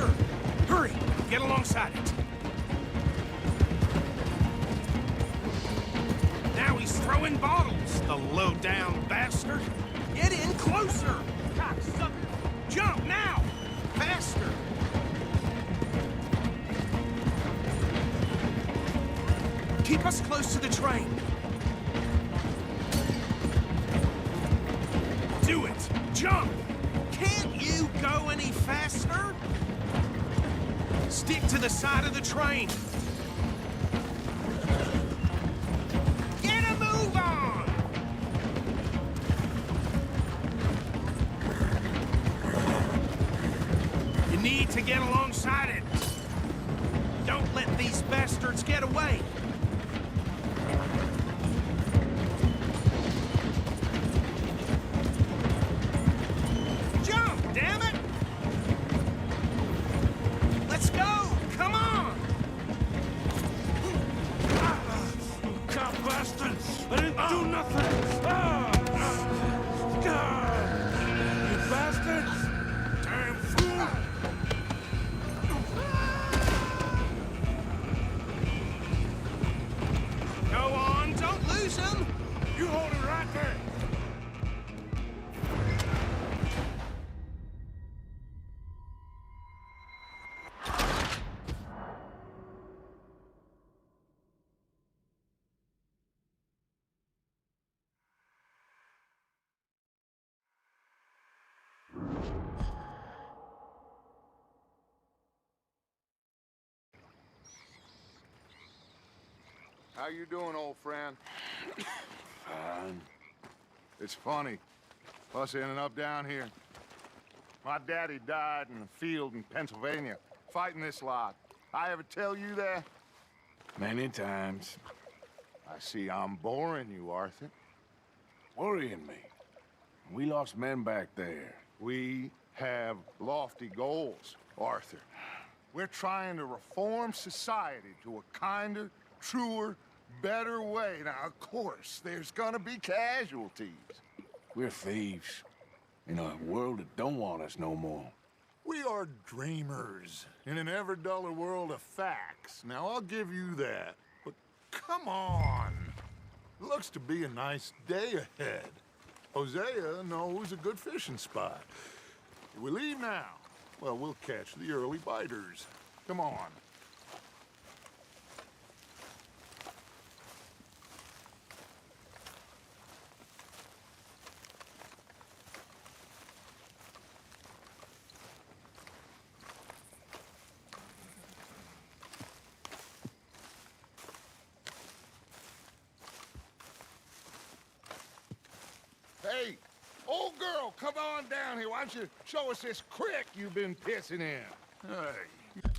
faster! Hurry! Get alongside it! Now he's throwing bottles, the low-down bastard! Get in closer! Cocksucker! Jump now! Faster! Keep us close to the train. Do it! Jump! Can't you go any faster? Stick to the side of the train. Get a move on! You need to get alongside it. Don't let these bastards get away. I didn't do nothing! You bastards! Damn fool! Go on, don't lose him! You hold it right there! How you doing, old friend? Fine. It's funny. Us ending up down here. My daddy died in a field in Pennsylvania, fighting this lot. I ever tell you that? Many times. I see I'm boring you, Arthur. Worrying me. We lost men back there. We have lofty goals, Arthur. We're trying to reform society to a kinder, truer, better way. Now, of course, there's gonna be casualties. We're thieves. In a world that don't want us no more. We are dreamers in an ever duller world of facts. Now, I'll give you that. But come on. Looks to be a nice day ahead. Hosea knows a good fishing spot. If we leave now, well, we'll catch the early biters. Come on. Hey, old girl, come on down here. Why don't you show us this creek you've been pissing in? Hey.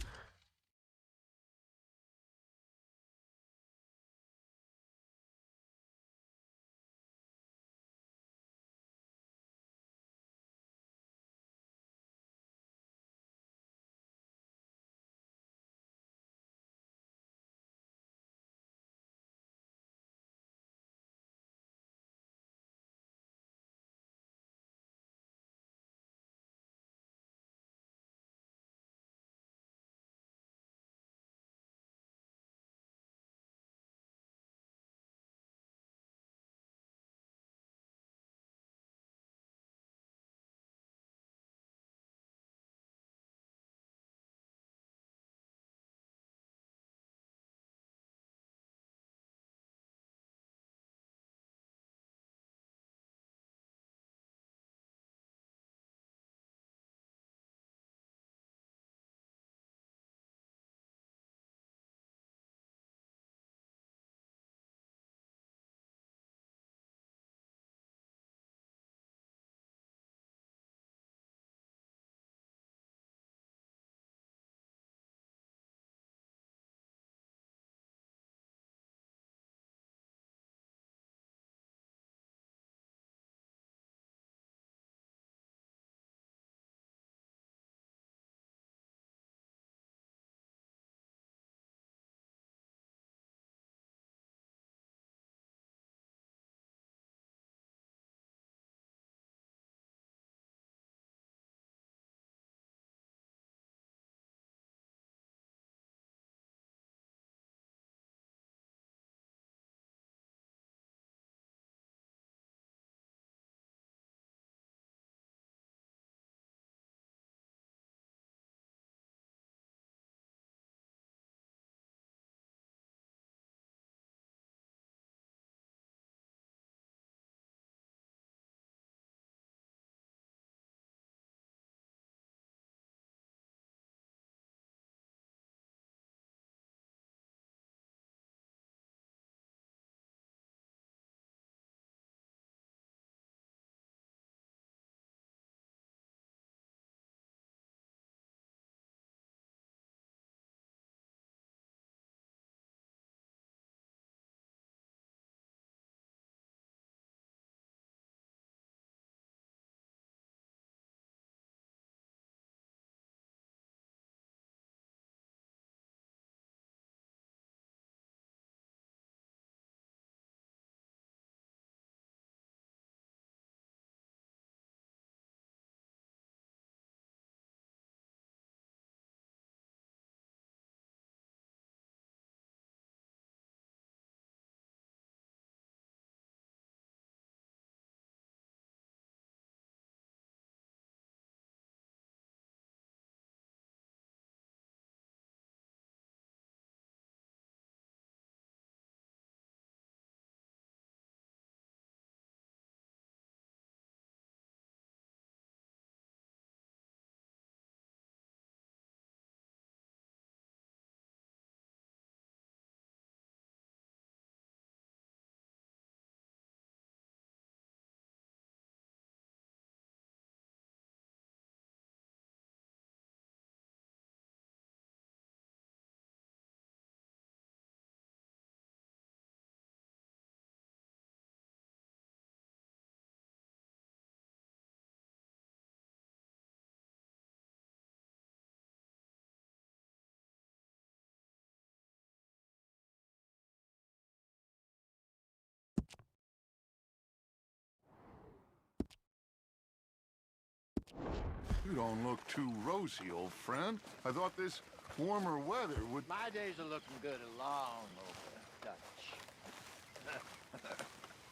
You don't look too rosy, old friend. I thought this warmer weather would... My days are looking good along over Dutch.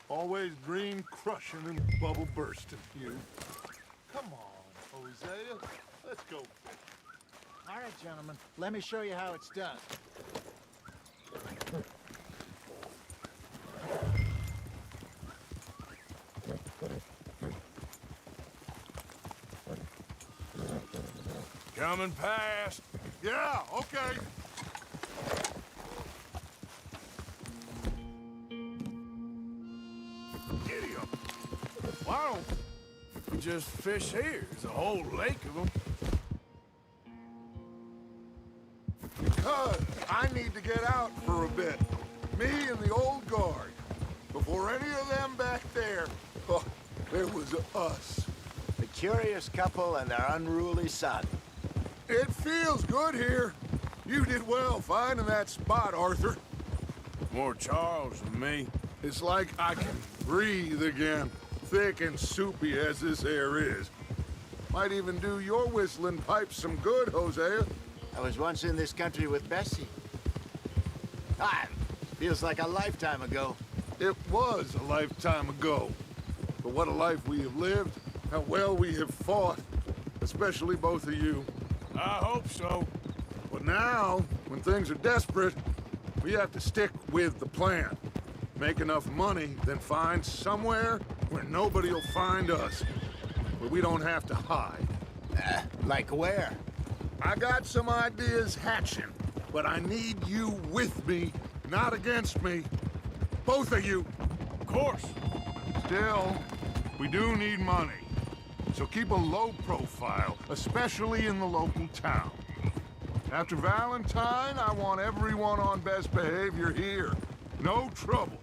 Always dream crushing and bubble bursting, you. Come on, Hosea. Let's go. All right, gentlemen. Let me show you how it's done. Coming past. Yeah, okay. Idiot. Why don't we just fish here? There's a whole lake of them. Because I need to get out for a bit. Me and the old guard. Before any of them back there, oh, there was us. The curious couple and their unruly son. It feels good here. You did well finding that spot, Arthur. More Charles than me. It's like I can breathe again, thick and soupy as this air is. Might even do your whistling pipes some good, Hosea. I was once in this country with Bessie. Feels like a lifetime ago. It was a lifetime ago. But what a life we have lived, how well we have fought, especially both of you. I hope so. But now, when things are desperate, we have to stick with the plan. Make enough money, then find somewhere where nobody will find us. Where we don't have to hide. Like where? I got some ideas hatching, but I need you with me, not against me. Both of you. Of course. Still, we do need money. So keep a low profile, especially in the local town. After Valentine, I want everyone on best behavior here. No trouble.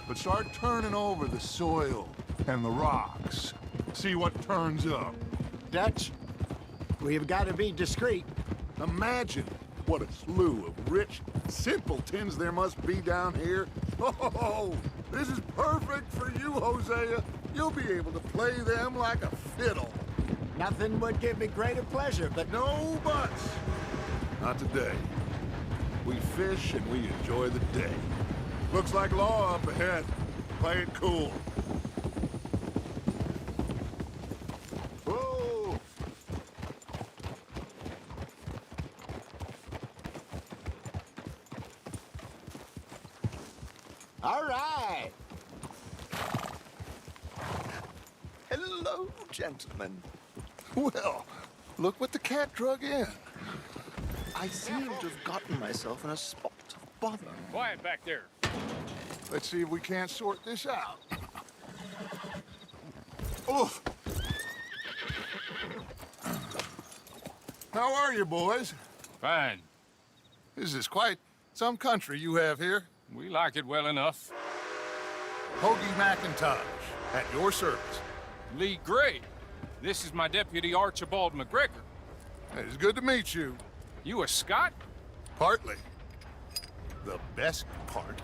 But start turning over the soil and the rocks. See what turns up. Dutch, we've got to be discreet. Imagine what a slew of rich simpletons there must be down here. Oh, this is perfect for you, Hosea. You'll be able to play them like a fiddle. Nothing would give me greater pleasure, but No buts. Not today. We fish and we enjoy the day. Looks like law up ahead. Play it cool. Whoa! all right. Hello, gentlemen. Well, look what the cat drug in. I seem to have gotten myself in a spot of bother. Quiet back there. Let's see if we can't sort this out. Oof. How are you, boys? Fine. This is quite some country you have here. We like it well enough. Hoagie McIntosh, at your service. Lee Gray. This is my deputy Archibald McGregor. It's good to meet you. You a Scot? Partly. The best part.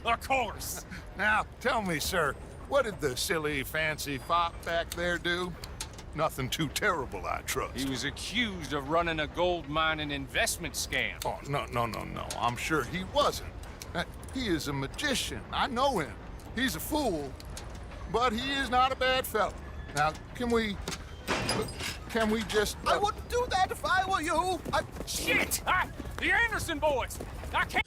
Of course. Now, tell me, sir, what did the silly, fancy fop back there do? Nothing too terrible, I trust. He was accused of running a gold mining investment scam. Oh, no. I'm sure he wasn't. He is a magician. I know him. He's a fool, but he is not a bad fellow. Now, can we just... I wouldn't do that if I were you. Shit! The Anderson boys! I can't...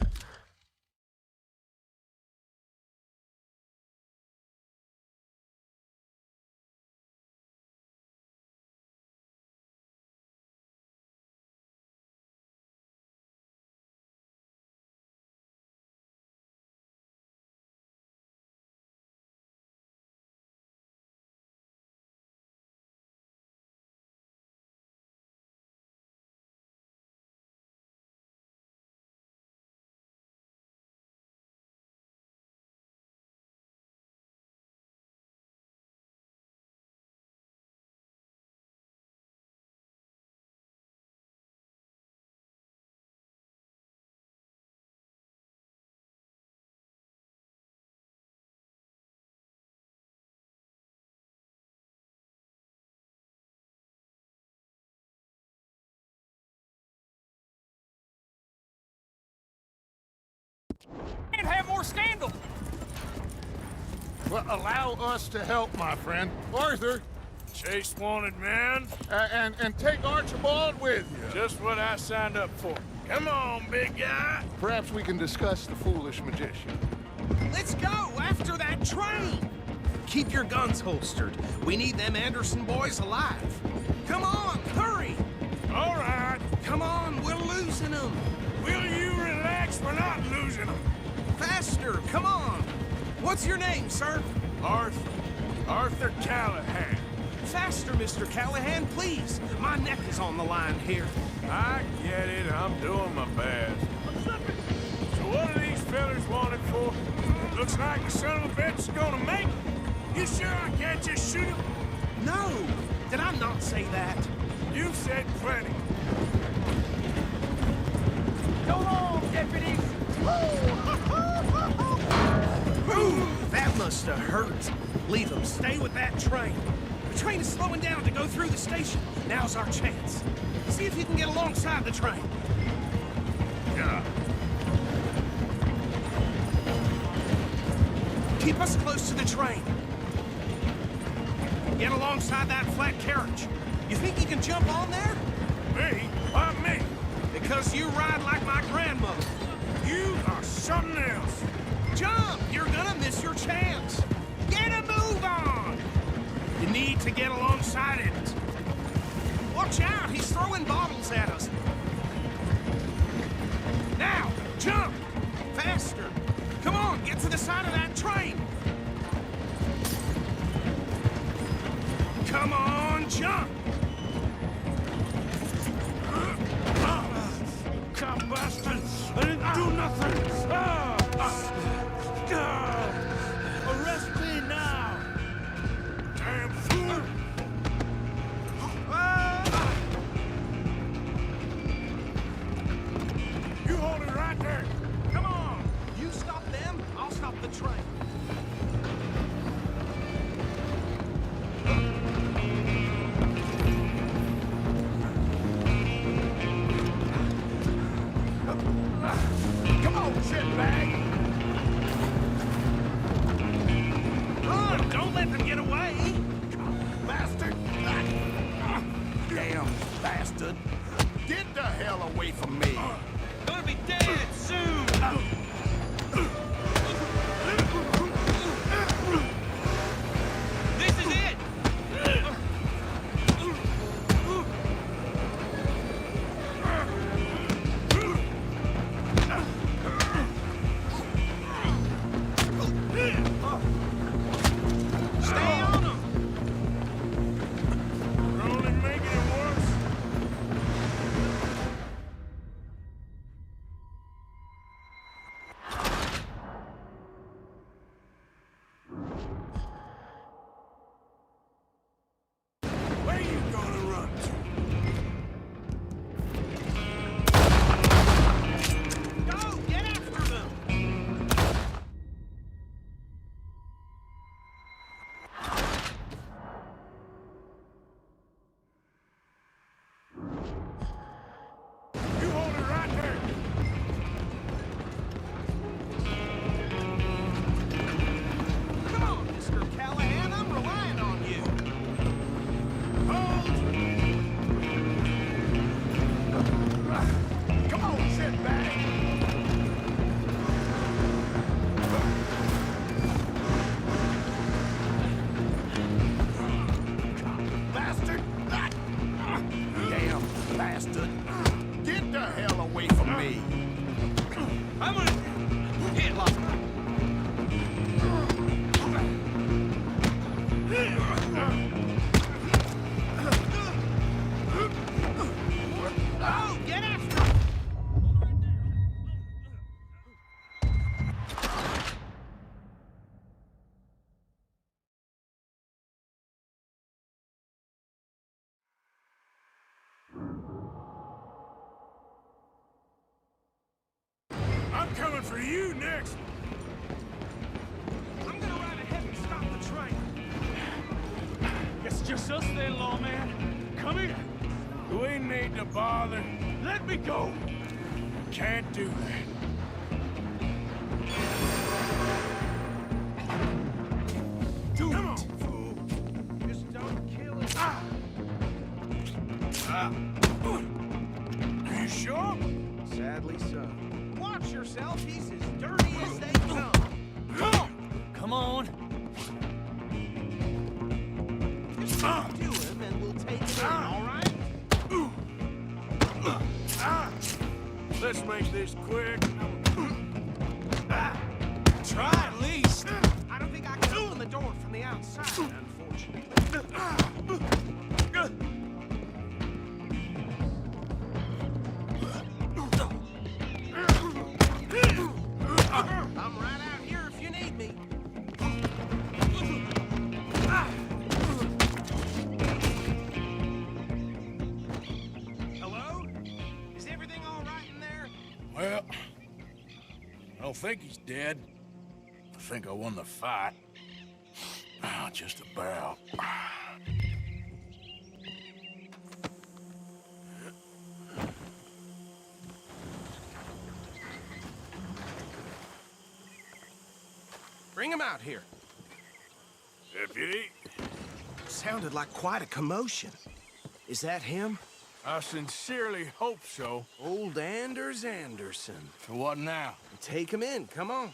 more scandal. Well, allow us to help, my friend. Arthur, Chase wanted man. and take Archibald with you. Just what I signed up for. Come on, big guy. Perhaps we can discuss the foolish magician. Let's go after that train! Keep your guns holstered. We need them Anderson boys alive. Come on, hurry! All right. Come on, we're losing them. Will you relax? We're not losing them. Faster, come on. What's your name, sir? Arthur Callahan. Faster, Mr. Callahan, please. My neck is on the line here. I get it. I'm doing my best. So what are these fellas wanted for? Looks like the son of a bitch is gonna make it. You sure I can't just shoot him? No, did I not say that? You've said plenty. Go on, deputies! Ooh, that must have hurt. Leave them. Stay with that train. The train is slowing down to go through the station. Now's our chance. See if you can get alongside the train. Yeah. Keep us close to the train. Get alongside that flat carriage. You think you can jump on there? Me? Why me? Because you ride like my grandmother. You are something else. Jump! You're gonna miss your chance. Get a move on! You need to get alongside it. Watch out! He's throwing bottles at us. Now, jump! Faster! Come on, get to the side of that train! Come on, jump! Come, bastard! I didn't do nothing! Arrest me now! Damn fool! You hold it right there! Come on! You stop them, I'll stop the train. Come on, shitbag! Run! Don't let them get away! Bastard! Damn bastard! Get the hell away from me! Gonna be dead soon! This is it! Stay on them! We're only making it worse. Where you gonna run to? Go! Get after them! You hold it right there! Come on, Mr. Callahan, I'm relying on you. Come on, shitbag! Bastard! Damn bastard! Get the hell away from me! I'm gonna hit like Oh, get after him! I'm coming for you next! I'm gonna ride ahead and stop the train. It's just us then, lawman. Come here. We need to bother. Let me go. Can't do that. You sure? Sadly so. Watch yourself, he's as dirty as they come. Come on. Just talk to him and we'll take it in, all right? Let's make this quick. Try at least. I don't think I can open the door from the outside, unfortunately. I'm right out here if you need me. Hello? Is everything all right in there? Well, I don't think he's dead. I think I won the fight. Just about. Bring him out here. Deputy, Sounded like quite a commotion. Is that him? I sincerely hope so. Old Anders Anderson. So what now? Take him in, come on.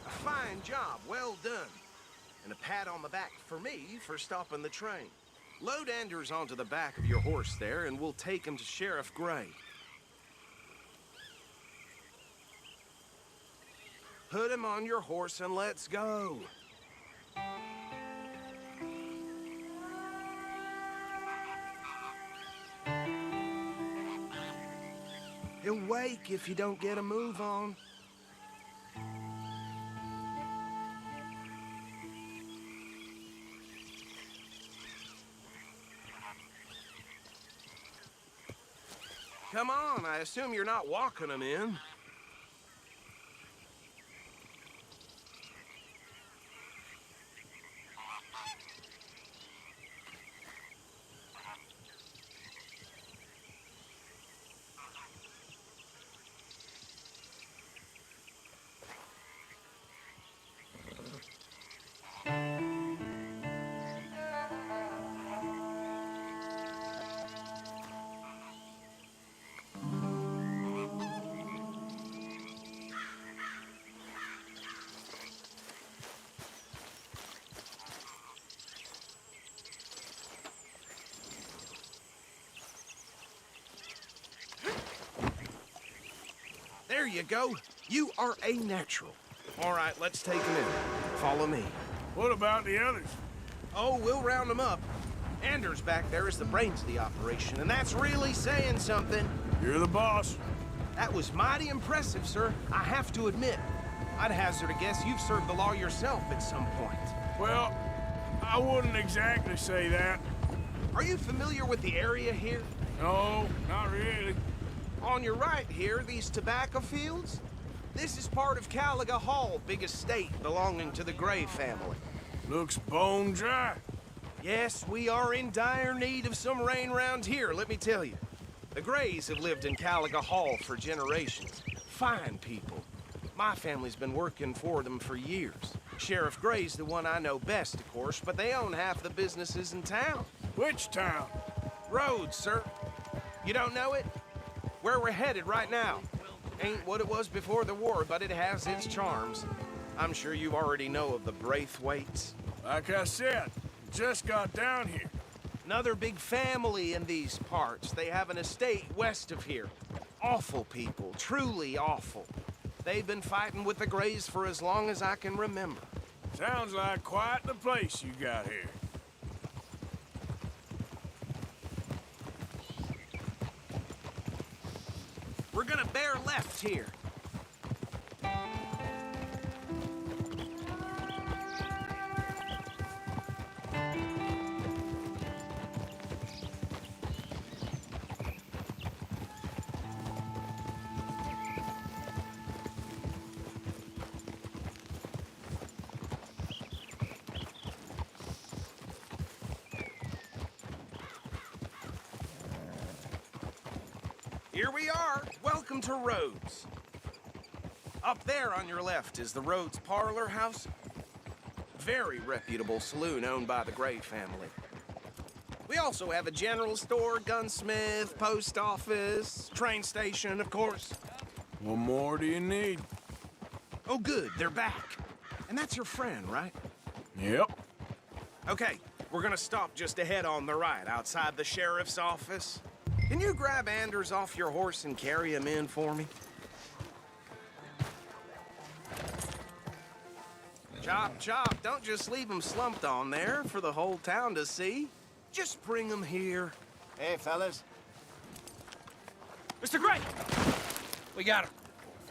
A fine job, well done. And a pat on the back for me for stopping the train. Load Anders onto the back of your horse there, and we'll take him to Sheriff Gray. Put him on your horse and let's go. He'll wake if you don't get a move on. Come on, I assume you're not walking him in. There you go. You are a natural. All right, let's take him in. Follow me. What about the others? Oh, we'll round them up. Anders back there is the brains of the operation, and that's really saying something. You're the boss. That was mighty impressive, sir. I have to admit. I'd hazard a guess you've served the law yourself at some point. Well, I wouldn't exactly say that. Are you familiar with the area here? No, not really. On your right here, these tobacco fields? This is part of Caliga Hall, big estate belonging to the Gray family. Looks bone dry. Yes, we are in dire need of some rain round here, let me tell you. The Grays have lived in Caliga Hall for generations. Fine people. My family's been working for them for years. Sheriff Gray's the one I know best, of course, but they own half the businesses in town. Which town? Rhodes, sir. You don't know it? Where we're headed right now. Ain't what it was before the war, but it has its charms. I'm sure you already know of the Braithwaites. Like I said, just got down here. Another big family in these parts. They have an estate west of here. Awful people, truly awful. They've been fighting with the Grays for as long as I can remember. Sounds like quite the place you got here. We're gonna bear left here. Here we are. Welcome to Rhodes. Up there on your left is the Rhodes Parlor House. Very reputable saloon owned by the Gray family. We also have a general store, gunsmith, post office, train station, of course. What more do you need? Oh, good, they're back. And that's your friend, right? Yep. Okay, we're gonna stop just ahead on the right, outside the sheriff's office. Can you grab Anders off your horse and carry him in for me? Chop, chop, don't just leave him slumped on there for the whole town to see. Just bring him here. Hey, fellas. Mr. Gray! We got him.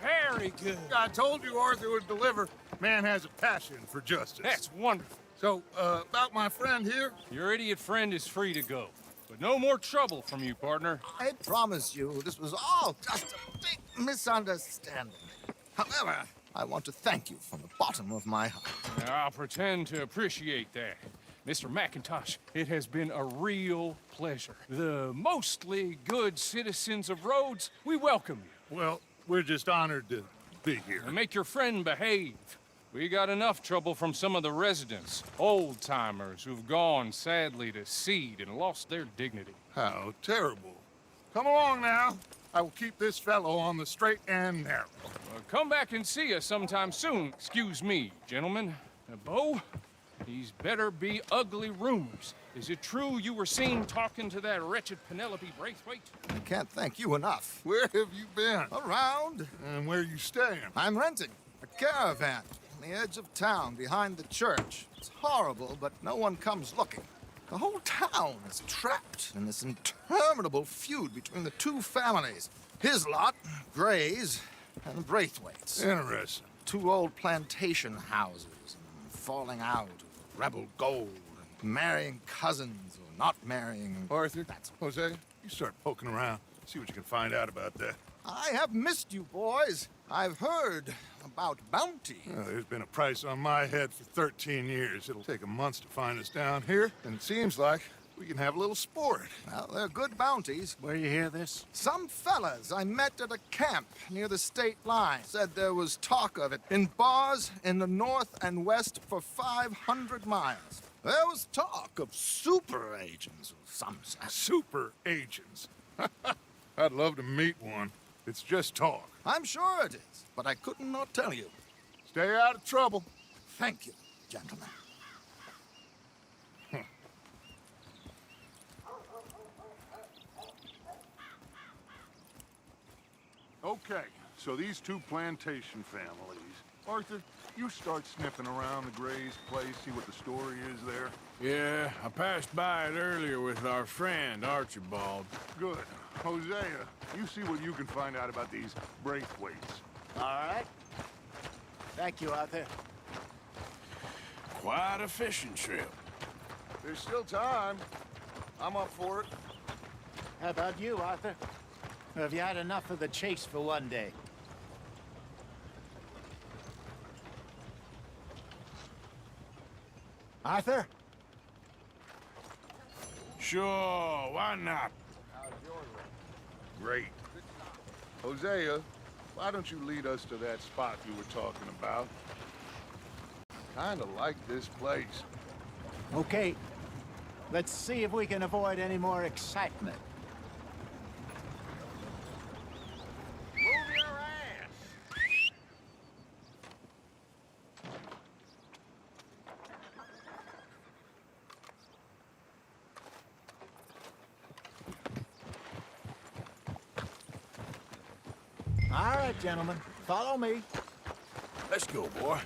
Very good. I told you Arthur would deliver. Man has a passion for justice. That's wonderful. So, about my friend here? Your idiot friend is free to go. But no more trouble from you, partner. I promise you, this was all just a big misunderstanding. However, I want to thank you from the bottom of my heart. I'll pretend to appreciate that. Mr. McIntosh, it has been a real pleasure. The mostly good citizens of Rhodes, we welcome you. Well, we're just honored to be here. And make your friend behave. We got enough trouble from some of the residents, old-timers who've gone, sadly, to seed and lost their dignity. How terrible. Come along now. I will keep this fellow on the straight and narrow. Come back and see us sometime soon. Excuse me, gentlemen. Bo, these better be ugly rumors. Is it true you were seen talking to that wretched Penelope Braithwaite? I can't thank you enough. Where have you been? Around, And where you staying? I'm renting a caravan on the edge of town behind the church. It's horrible, but no one comes looking. The whole town is trapped in this interminable feud between the two families. His lot, Gray's, and the Braithwaites. Interesting. Two old plantation houses, and falling out of rebel gold, and marrying cousins or not marrying. Arthur, Jose, you start poking around. See what you can find out about that. I have missed you, boys. I've heard about bounty. There's been a price on my head for 13 years. It'll take a month to find us down here, and it seems like we can have a little sport. Well, they're good bounties. Where you hear this? Some fellas I met at a camp near the state line said there was talk of it in bars in the north and west for 500 miles. There was talk of super agents of some sort. Super agents. I'd love to meet one. It's just talk. I'm sure it is, but I couldn't not tell you. Stay out of trouble. Thank you, gentlemen. Okay, so these two plantation families. Arthur, you start sniffing around the Gray's place, see what the story is there. Yeah, I passed by it earlier with our friend, Archibald. Good. Hosea, you see what you can find out about these Braithwaites. All right. Thank you, Arthur. Quite a fishing trip. There's still time. I'm up for it. How about you, Arthur? Or have you had enough of the chase for one day? Arthur? Sure, why not? Great. Hosea, why don't you lead us to that spot you were talking about? Kinda like this place. Okay. Let's see if we can avoid any more excitement. Move your ass! All right, gentlemen. Follow me. Let's go, boy.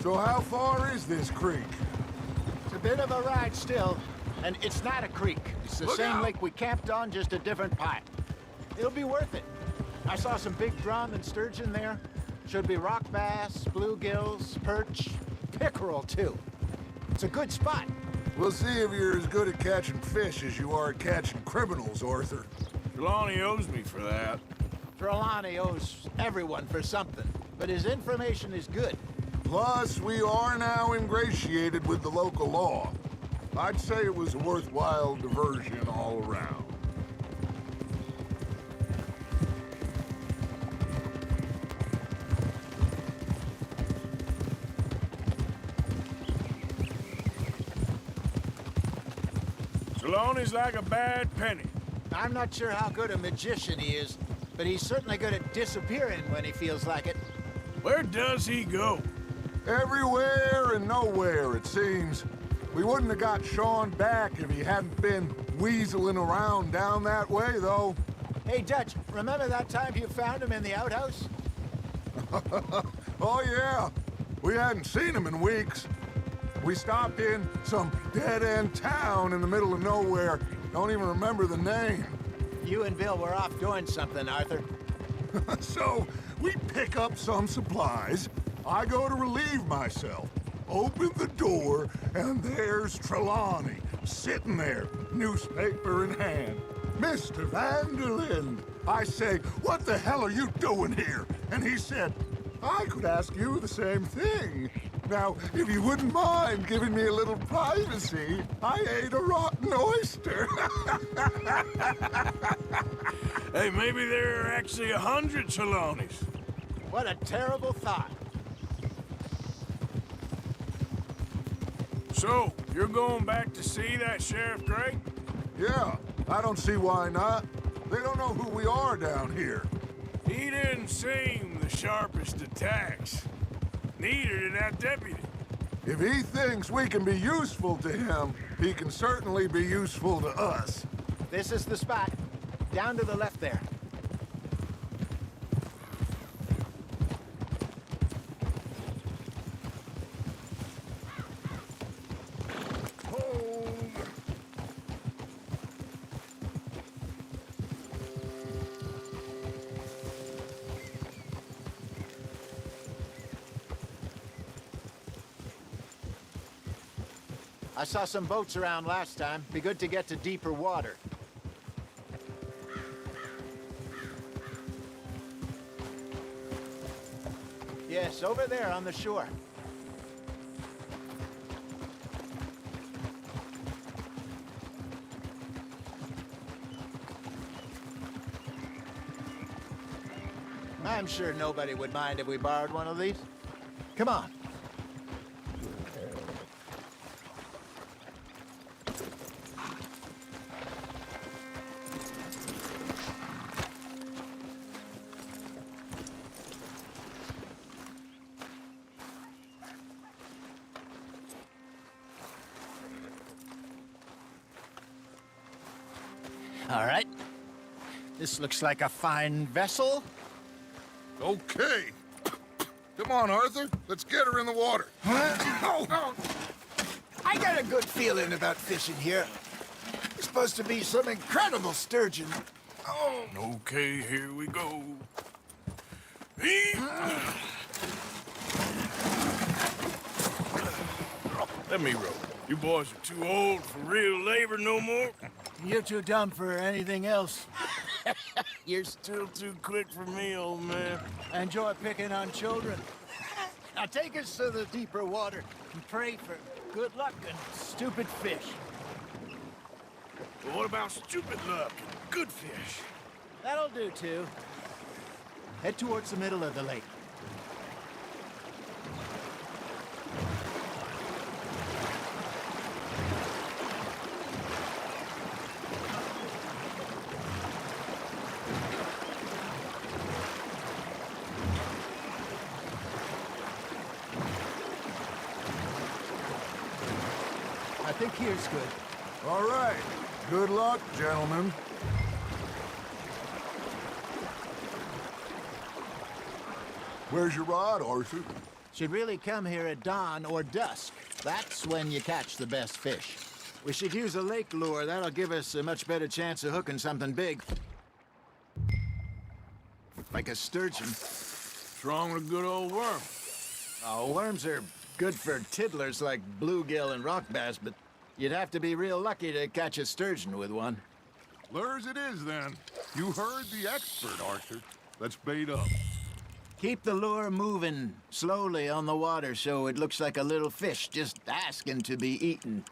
So how far is this creek? It's a bit of a ride still, and it's not a creek. It's the Look same out. lake we camped on, just a different part. It'll be worth it. I saw some big drum and sturgeon there. Should be rock bass, bluegills, perch, pickerel too. It's a good spot. We'll see if you're as good at catching fish as you are at catching criminals, Arthur. Trelawney owes me for that. Trelawney owes everyone for something, but his information is good. Plus, we are now ingratiated with the local law. I'd say it was a worthwhile diversion all around. Trelawney's like a bad penny. I'm not sure how good a magician he is, but he's certainly good at disappearing when he feels like it. Where does he go? Everywhere and nowhere, it seems. We wouldn't have got Sean back if he hadn't been weaseling around down that way, though. Hey, Dutch, remember that time you found him in the outhouse? Oh, yeah. We hadn't seen him in weeks. We stopped in some dead-end town in the middle of nowhere. Don't even remember the name. You and Bill were off doing something, Arthur. So, we pick up some supplies. I go to relieve myself. Open the door, and there's Trelawney, sitting there, newspaper in hand. Mr. Van der Linde. I say, what the hell are you doing here? And he said, I could ask you the same thing. Now, if you wouldn't mind giving me a little privacy, I ate a rotten oyster. Hey, maybe there are actually 100 Trelawneys. What a terrible thought. So, you're going back to see that Sheriff Gray? Yeah, I don't see why not. They don't know who we are down here. He didn't seem the sharpest attacks. Neither did that deputy. If he thinks we can be useful to him, he can certainly be useful to us. This is the spot. Down to the left there. I saw some boats around last time. Be good to get to deeper water. Yes, over there on the shore. I'm sure nobody would mind if we borrowed one of these. Come on. All right. This looks like a fine vessel. Okay. Come on, Arthur. Let's get her in the water. Oh. I got a good feeling about fishing here. It's supposed to be some incredible sturgeon. Oh. Okay, here we go. Let me row. You boys are too old for real labor no more. You're too dumb for anything else. You're still too quick for me, old man. I enjoy picking on children. Now take us to the deeper water and pray for good luck and stupid fish. But what about stupid luck and good fish? That'll do, too. Head towards the middle of the lake. I think here's good. All right. Good luck, gentlemen. Where's your rod, Arthur? Should really come here at dawn or dusk. That's when you catch the best fish. We should use a lake lure. That'll give us a much better chance of hooking something big. Like a sturgeon. What's wrong with a good old worm? Oh, worms are good for tiddlers like bluegill and rock bass, but you'd have to be real lucky to catch a sturgeon with one. Lures it is, then. You heard the expert, Arthur. Let's bait up. Keep the lure moving slowly on the water so it looks like a little fish just asking to be eaten.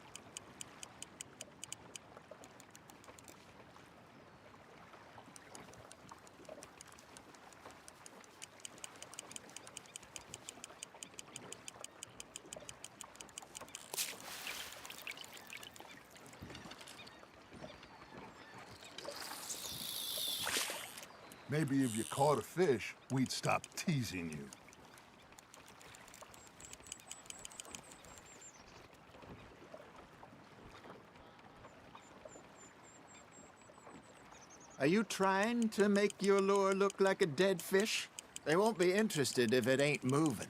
Maybe if you caught a fish, we'd stop teasing you. Are you trying to make your lure look like a dead fish? They won't be interested if it ain't moving.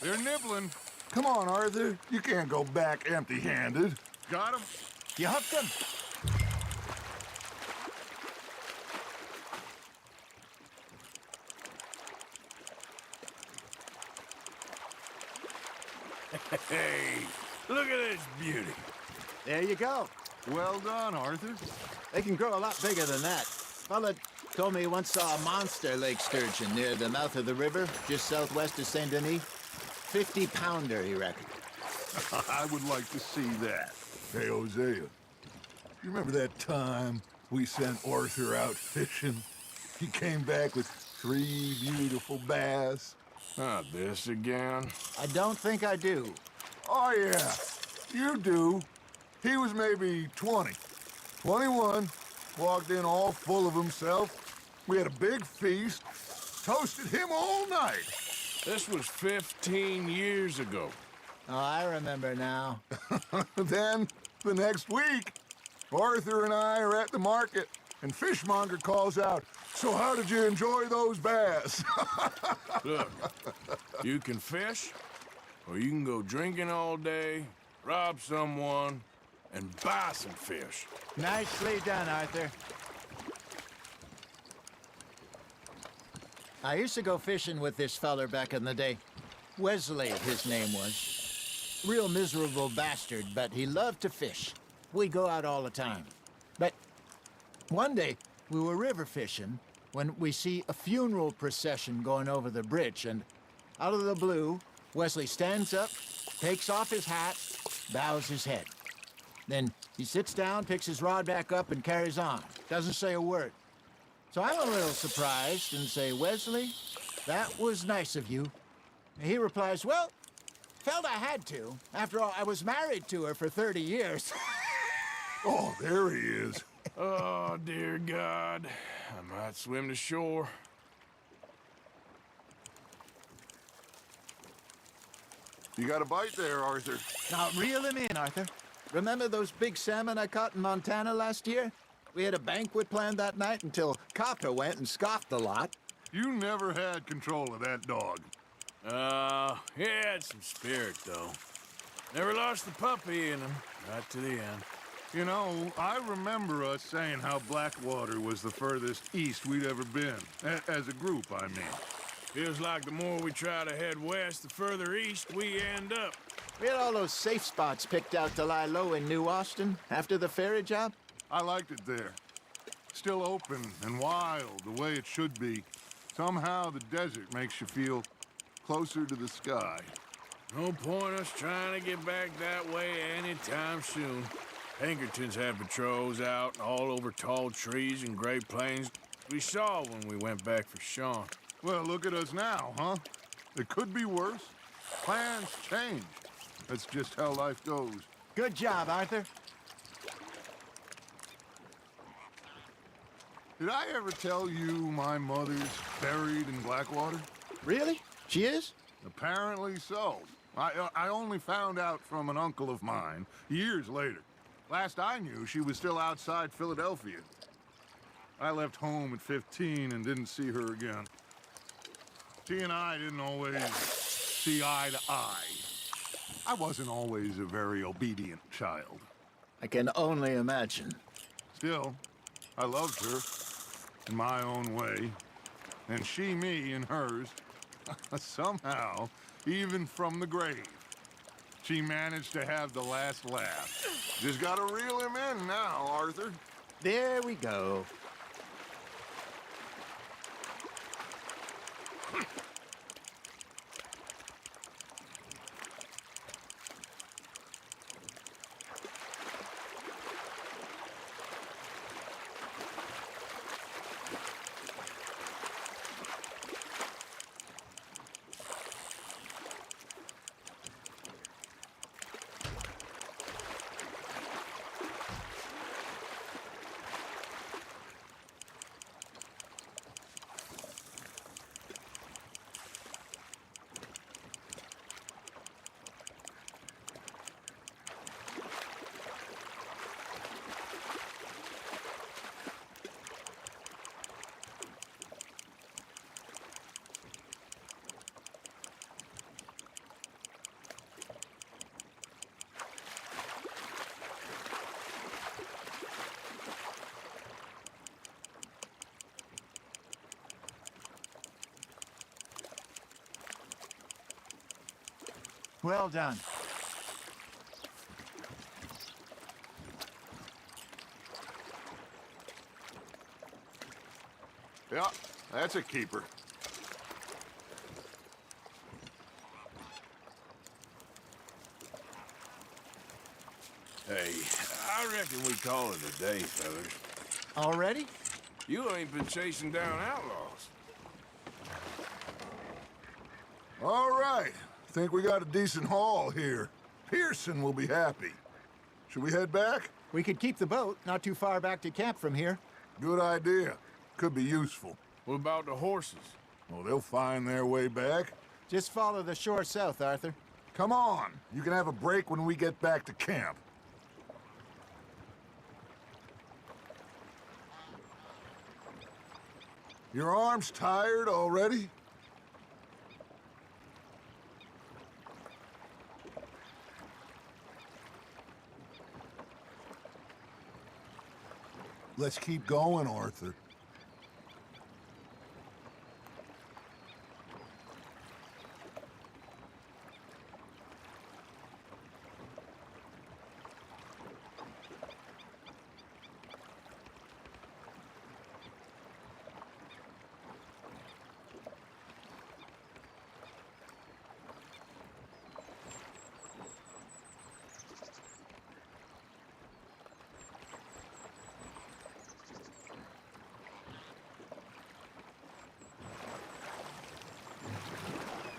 They're nibbling. Come on, Arthur. You can't go back empty-handed. Got him? You hooked him? Hey, look at this beauty. There you go. Well done, Arthur. They can grow a lot bigger than that. Fella told me he once saw a monster lake sturgeon near the mouth of the river, just southwest of Saint Denis. 50-pounder, he reckoned. I would like to see that. Hey, Hosea, you remember that time we sent Arthur out fishing? He came back with 3 beautiful bass. Not this again. I don't think I do. Oh, yeah, you do. He was maybe 20, 21, walked in all full of himself. We had a big feast, toasted him all night. This was 15 years ago. Oh, I remember now. Then, the next week, Arthur and I are at the market, and Fishmonger calls out, "So how did you enjoy those bass?" Look, you can fish, or you can go drinking all day, rob someone, and buy some fish. Nicely done, Arthur. I used to go fishing with this feller back in the day. Wesley, his name was. Real miserable bastard, but he loved to fish. We'd go out all the time. But one day, we were river fishing when we see a funeral procession going over the bridge, and out of the blue, Wesley stands up, takes off his hat, bows his head. Then he sits down, picks his rod back up, and carries on. Doesn't say a word. So I'm a little surprised and say, "Wesley, that was nice of you." And he replies, "Well, felt I had to. After all, I was married to her for 30 years. Oh, there he is. Oh, dear God. I might swim to shore. You got a bite there, Arthur. Now, reel him in, Arthur. Remember those big salmon I caught in Montana last year? We had a banquet planned that night until Copper went and scoffed a lot. You never had control of that dog. He had some spirit, though. Never lost the puppy in him, right to the end. You know, I remember us saying how Blackwater was the furthest east we'd ever been. As a group, I mean. Feels like the more we try to head west, the further east we end up. We had all those safe spots picked out to lie low in New Austin after the ferry job. I liked it there. Still open and wild, the way it should be. Somehow the desert makes you feel closer to the sky. No point us trying to get back that way anytime soon. Pinkertons had patrols out all over tall trees and Great Plains. We saw when we went back for Sean. Well, look at us now, huh? It could be worse. Plans change. That's just how life goes. Good job, Arthur. Did I ever tell you my mother's buried in Blackwater? Really? She is? Apparently so. I only found out from an uncle of mine years later. Last I knew, she was still outside Philadelphia. I left home at 15 and didn't see her again. She and I didn't always see eye to eye. I wasn't always a very obedient child. I can only imagine. Still, I loved her in my own way, and she me in hers. Somehow, even from the grave, she managed to have the last laugh. Just gotta reel him in now, Arthur. There we go. Well done. Yeah, that's a keeper. Hey, I reckon we call it a day, fellas. Already? You ain't been chasing down outlaws. All right. Think we got a decent haul here. Pearson will be happy. Should we head back? We could keep the boat not too far back to camp from here. Good idea. Could be useful. What about the horses? Well, they'll find their way back. Just follow the shore south, Arthur. Come on. You can have a break when we get back to camp. Your arm's tired already? Let's keep going, Arthur.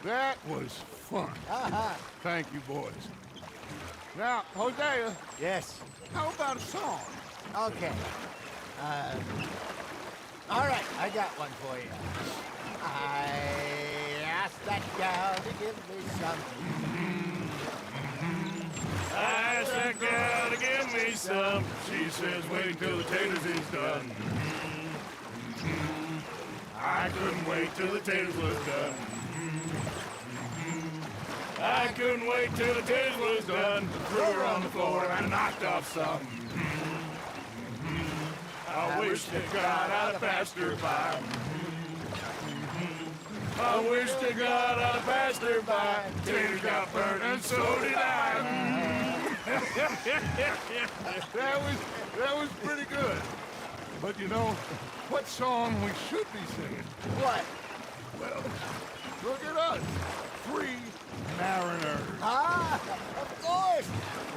That was fun. Thank you, boys. Now, Hosea, Yes. how about a song? Okay. All right, I got one for you. I asked that gal to give me some. I asked that gal to give me some. She says, wait till the taters is done. I couldn't wait till the taters was done. I couldn't wait till the taters was done. Threw her on the floor and I knocked off some. I wish to God I'd passed her by. I wish to God I'd passed her by. Taters got burnt and so did I. That was pretty good. But you know, what song we should be singing? What? Well, look at us. Free mariners. Ah, of course.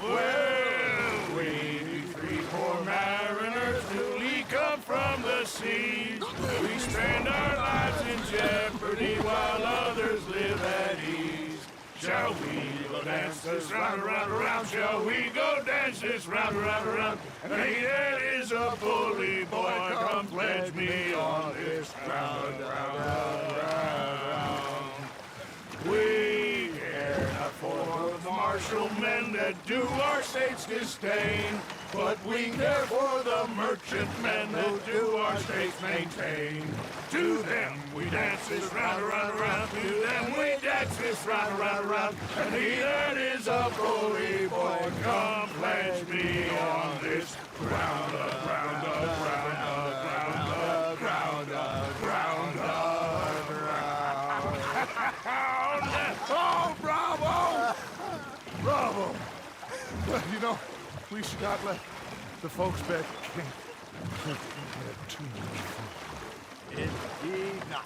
Well, we three poor mariners newly come from the sea. We spend our lives in jeopardy while others live at ease. Shall we go dance this round, around, around? Shall we go dance this round, around, around? And he that is a bully boy, come pledge me on this round, round, round, round. We care not for the martial men that do our state's disdain, but we care for the merchant men that do our state's maintain. To them we dance this round, around, around. To them we dance this round, around, around. And he that is a bully boy, come pledge me on this ground up, ground up, ground up, ground up, ground up, ground up, ground up. Oh, bravo! Bravo! Well, you know, we should not let the folks back at camp have too much fun. Indeed not.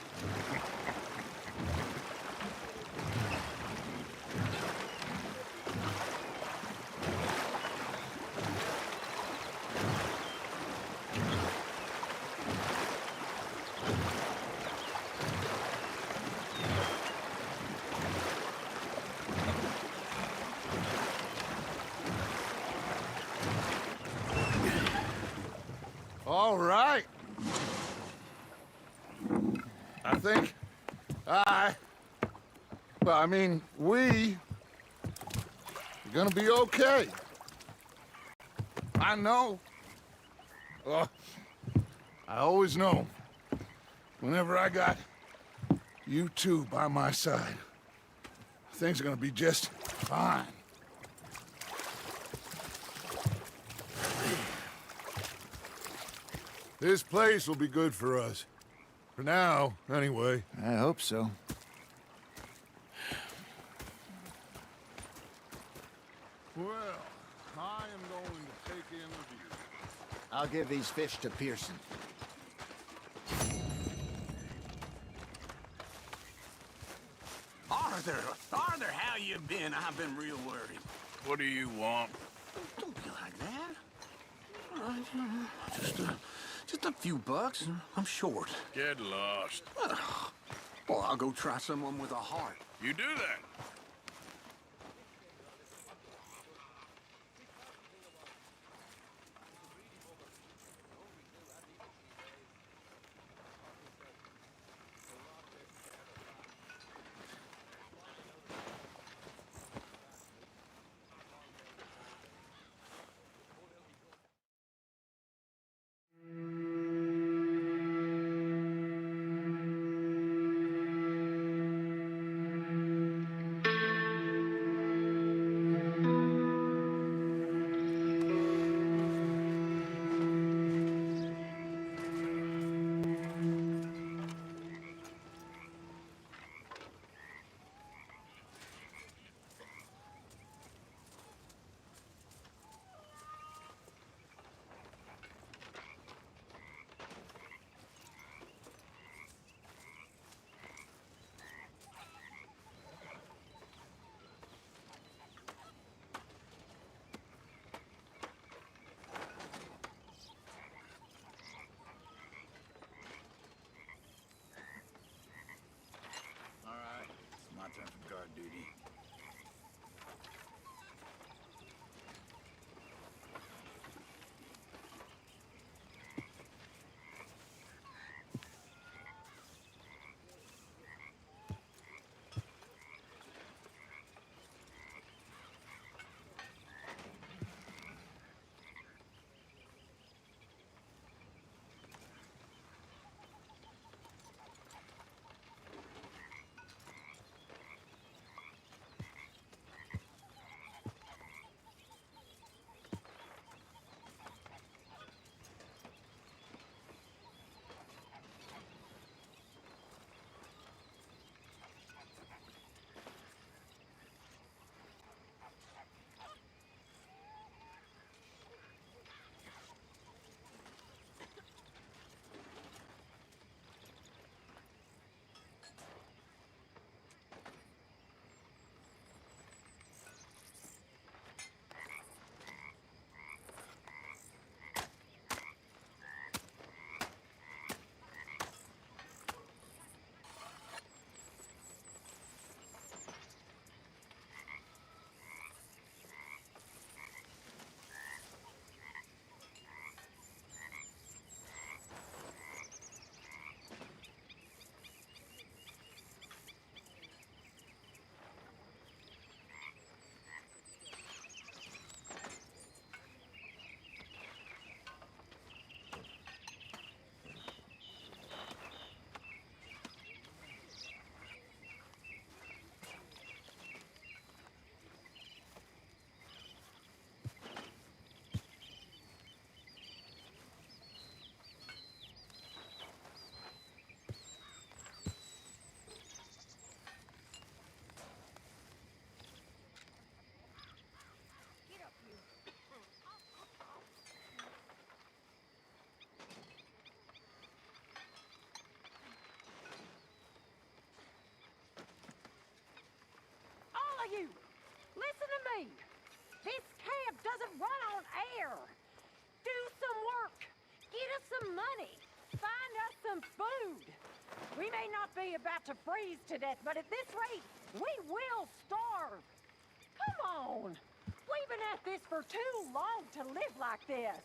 All right. I think we are gonna be okay. I know. I always know. Whenever I got you two by my side, things are gonna be just fine. This place will be good for us. For now, anyway. I hope so. I'll give these fish to Pearson. Arthur, how you been? I've been real worried. What do you want? Don't be like that. All right, just a few bucks. I'm short. Get lost. Well, I'll go try someone with a heart. You do that. All right, it's my turn for guard duty. You, listen to me. This camp doesn't run on air. Do some work. Get us some money. Find us some food. We may not be about to freeze to death, but at this rate, we will starve. Come on. We've been at this for too long to live like this.